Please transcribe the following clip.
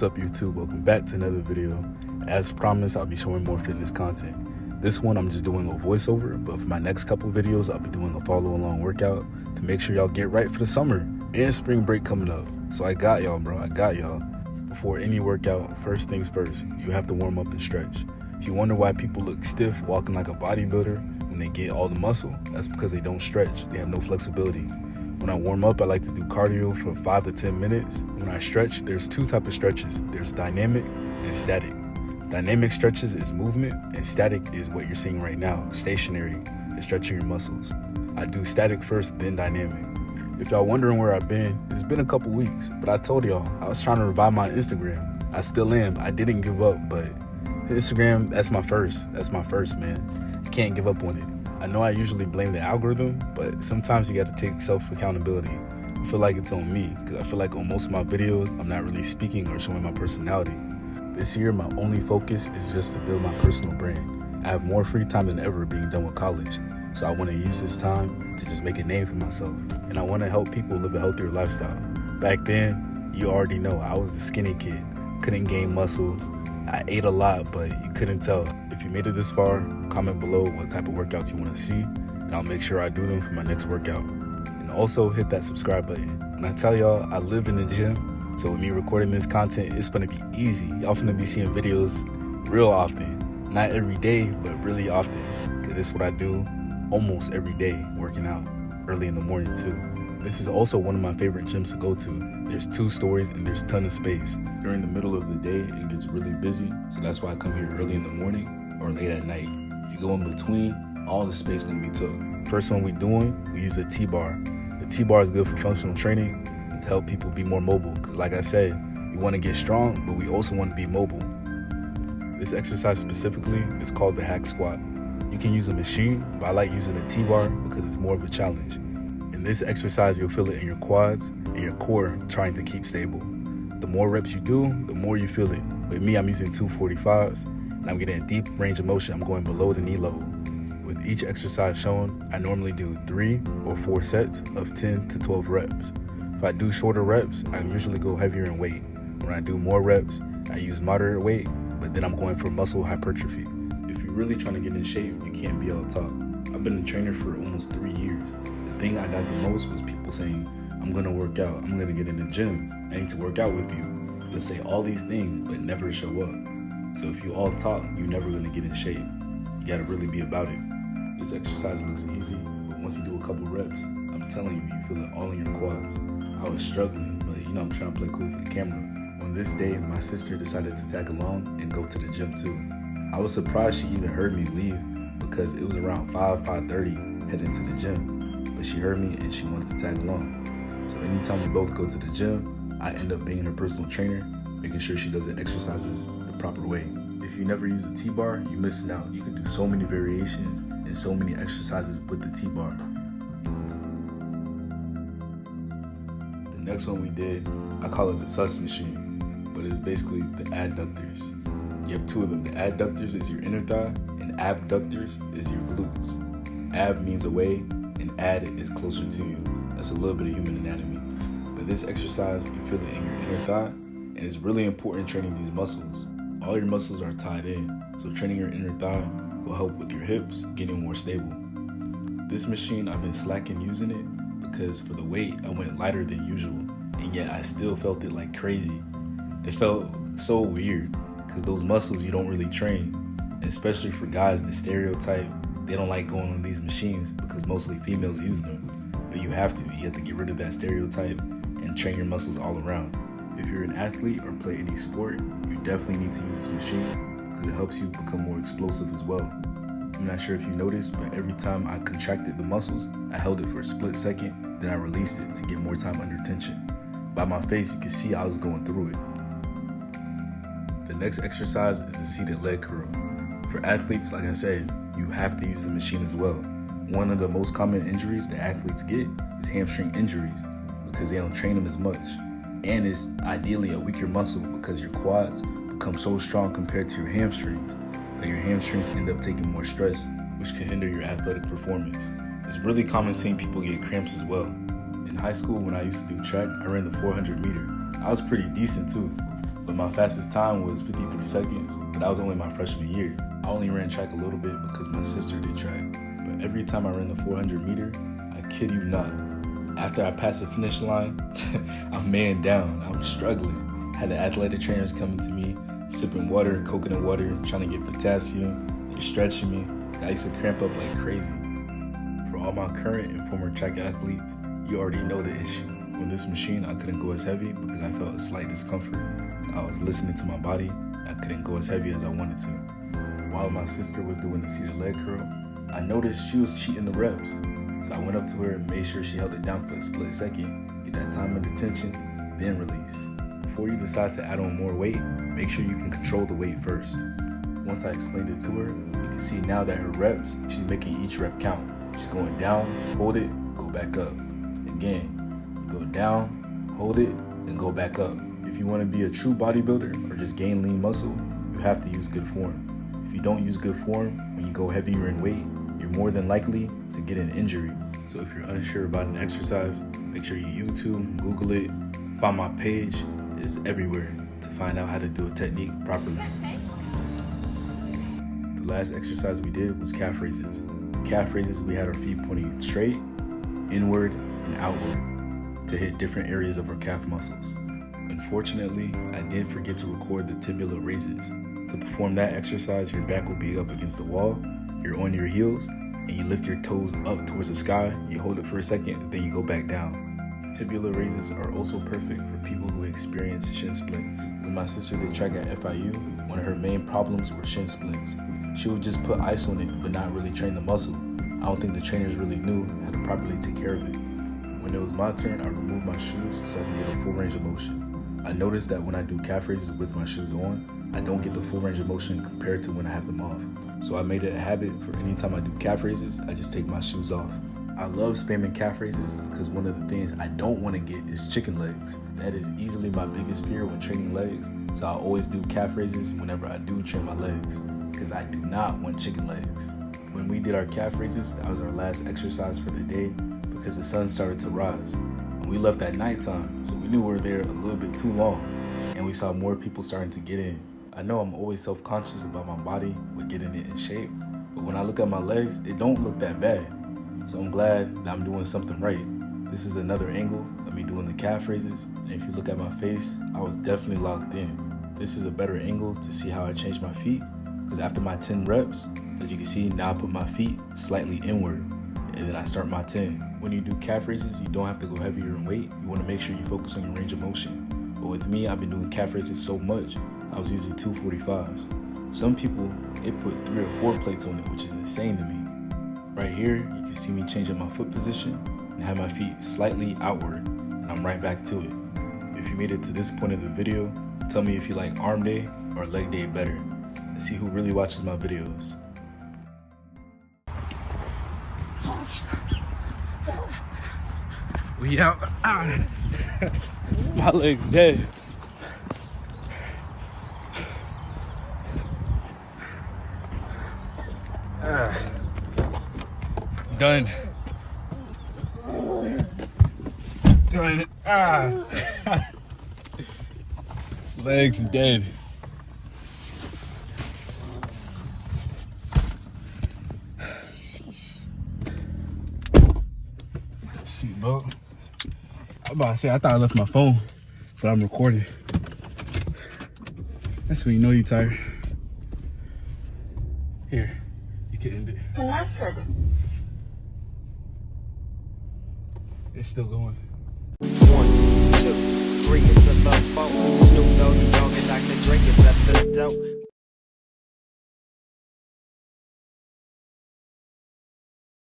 What's up YouTube? Welcome back to another video. As promised, I'll be showing more fitness content. This one I'm just doing a voiceover, but for my next couple videos I'll be doing a follow along workout to make sure y'all get right for the summer and spring break coming up. So I got y'all, bro. I got y'all. Before any workout, first things first, you have to warm up and stretch. If you wonder why people look stiff walking like a bodybuilder when they get all the muscle, that's because they don't stretch. They have no flexibility. When I warm up, I like to do cardio for 5 to 10 minutes. When I stretch, there's two types of stretches. There's dynamic and static. Dynamic stretches is movement, and static is what you're seeing right now, stationary, and stretching your muscles. I do static first, then dynamic. If y'all wondering where I've been, it's been a couple weeks, but I told y'all, I was trying to revive my Instagram. I still am. I didn't give up, but Instagram, that's my first. That's my first, man. I can't give up on it. I know I usually blame the algorithm, but sometimes you gotta take self-accountability. I feel like it's on me, because I feel like on most of my videos, I'm not really speaking or showing my personality. This year, my only focus is just to build my personal brand. I have more free time than ever being done with college, so I wanna use this time to just make a name for myself. And I wanna help people live a healthier lifestyle. Back then, you already know, I was the skinny kid, couldn't gain muscle. I ate a lot, but you couldn't tell. If you made it this far, comment below what type of workouts you want to see, and I'll make sure I do them for my next workout. And also hit that subscribe button. When I tell y'all I live in the gym, so with me recording this content, it's gonna be easy. Y'all finna be seeing videos real often. Not every day, but really often. Cause this is what I do almost every day, working out early in the morning too. This is also one of my favorite gyms to go to. There's 2 stories and there's a ton of space. During the middle of the day, it gets really busy, so that's why I come here early in the morning or late at night. If you go in between, all the space gonna be took. First one we doing, we use a T-bar. The T-bar is good for functional training and to help people be more mobile. Cause like I said, we wanna get strong, but we also wanna be mobile. This exercise specifically is called the hack squat. You can use a machine, but I like using a T-bar because it's more of a challenge. In this exercise, you'll feel it in your quads and your core trying to keep stable. The more reps you do, the more you feel it. With me, I'm using 245s, and I'm getting a deep range of motion. I'm going below the knee level. With each exercise shown, I normally do 3 or 4 sets of 10 to 12 reps. If I do shorter reps, I usually go heavier in weight. When I do more reps, I use moderate weight, but then I'm going for muscle hypertrophy. If you're really trying to get in shape, you can't be all talk. I've been a trainer for almost 3 years. The thing I got the most was people saying, I'm gonna work out, I'm gonna get in the gym, I need to work out with you. They'll say all these things, but never show up. So if you all talk, you're never gonna get in shape. You gotta really be about it. This exercise looks easy, but once you do a couple reps, I'm telling you, you feel it all in your quads. I was struggling, but I'm trying to play cool for the camera. On this day, my sister decided to tag along and go to the gym too. I was surprised she even heard me leave because it was around 5:30 heading to the gym. But she heard me and she wanted to tag along. So anytime we both go to the gym, I end up being her personal trainer, making sure she does the exercises the proper way. If you never use the T-bar, you're missing out. You can do so many variations and so many exercises with the T-bar. The next one we did, I call it the sus machine, but it's basically the adductors. You have 2 of them. The adductors is your inner thigh, and abductors is your glutes. Ab means away, and add is closer to you. That's a little bit of human anatomy. But this exercise, you feel it in your inner thigh, and it's really important training these muscles. All your muscles are tied in, so training your inner thigh will help with your hips getting more stable. This machine, I've been slacking using it because for the weight, I went lighter than usual, and yet I still felt it like crazy. It felt so weird because those muscles you don't really train, especially for guys, the stereotype, they don't like going on these machines because mostly females use them. But you have to get rid of that stereotype and train your muscles all around. If you're an athlete or play any sport, you definitely need to use this machine because it helps you become more explosive as well. I'm not sure if you noticed, but every time I contracted the muscles, I held it for a split second, then I released it to get more time under tension. By my face, you can see I was going through it. The next exercise is a seated leg curl. For athletes, like I said, you have to use the machine as well. One of the most common injuries that athletes get is hamstring injuries because they don't train them as much. And it's ideally a weaker muscle because your quads become so strong compared to your hamstrings that your hamstrings end up taking more stress, which can hinder your athletic performance. It's really common seeing people get cramps as well. In high school, when I used to do track, I ran the 400 meter. I was pretty decent too. but my fastest time was 53 seconds, but that was only my freshman year. I only ran track a little bit because my sister did track, but every time I ran the 400 meter, I kid you not, after I passed the finish line, I'm man down, I'm struggling. Had the athletic trainers coming to me, sipping water, coconut water, trying to get potassium. They're stretching me. I used to cramp up like crazy. For all my current and former track athletes, you already know the issue. On this machine, I couldn't go as heavy because I felt a slight discomfort. I was listening to my body. I couldn't go as heavy as I wanted to. While my sister was doing the seated leg curl, I noticed she was cheating the reps. So I went up to her and made sure she held it down for a split second, get that time under tension, then release. Before you decide to add on more weight, make sure you can control the weight first. Once I explained it to her, you can see now that her reps, she's making each rep count. She's going down, hold it, go back up. Again, you go down, hold it, and go back up. If you want to be a true bodybuilder or just gain lean muscle, you have to use good form. If you don't use good form, when you go heavier in weight, you're more than likely to get an injury. So if you're unsure about an exercise, make sure you YouTube, Google it, find my page. It's everywhere to find out how to do a technique properly. The last exercise we did was calf raises. The calf raises, we had our feet pointing straight, inward, and outward to hit different areas of our calf muscles. Unfortunately, I did forget to record the tibular raises. To perform that exercise, your back will be up against the wall, you're on your heels, and you lift your toes up towards the sky, you hold it for a second, then you go back down. Tibular raises are also perfect for people who experience shin splints. When my sister did track at FIU, one of her main problems were shin splints. She would just put ice on it, but not really train the muscle. I don't think the trainers really knew how to properly take care of it. When it was my turn, I removed my shoes so I can get a full range of motion. I noticed that when I do calf raises with my shoes on, I don't get the full range of motion compared to when I have them off. So I made it a habit for any time I do calf raises, I just take my shoes off. I love spamming calf raises because one of the things I don't want to get is chicken legs. That is easily my biggest fear when training legs, so I always do calf raises whenever I do train my legs, because I do not want chicken legs. When we did our calf raises, that was our last exercise for the day because the sun started to rise. And we left at nighttime, so we knew we were there a little bit too long, and we saw more people starting to get in. I know I'm always self-conscious about my body with getting it in shape, but when I look at my legs, it don't look that bad. So I'm glad that I'm doing something right. This is another angle of me doing the calf raises, and if you look at my face, I was definitely locked in. This is a better angle to see how I changed my feet, because after my 10 reps, as you can see, now I put my feet slightly inward, and then I start my 10. When you do calf raises, you don't have to go heavier in weight. You want to make sure you focus on your range of motion. But with me, I've been doing calf raises so much, I was using 245s. Some people, they put 3 or 4 plates on it, which is insane to me. Right here, you can see me changing my foot position and have my feet slightly outward, and I'm right back to it. If you made it to this point of the video, tell me if you like arm day or leg day better. Let's see who really watches my videos. We out. My leg's dead. Done. Legs dead. Seatbelt. I'm about to say, I thought I left my phone, but I'm recording. That's when you know you're tired. Here, you can end it. It's still going. 1, 2, 3, it's a love phone. Snoop Doggy Dogg and Dr.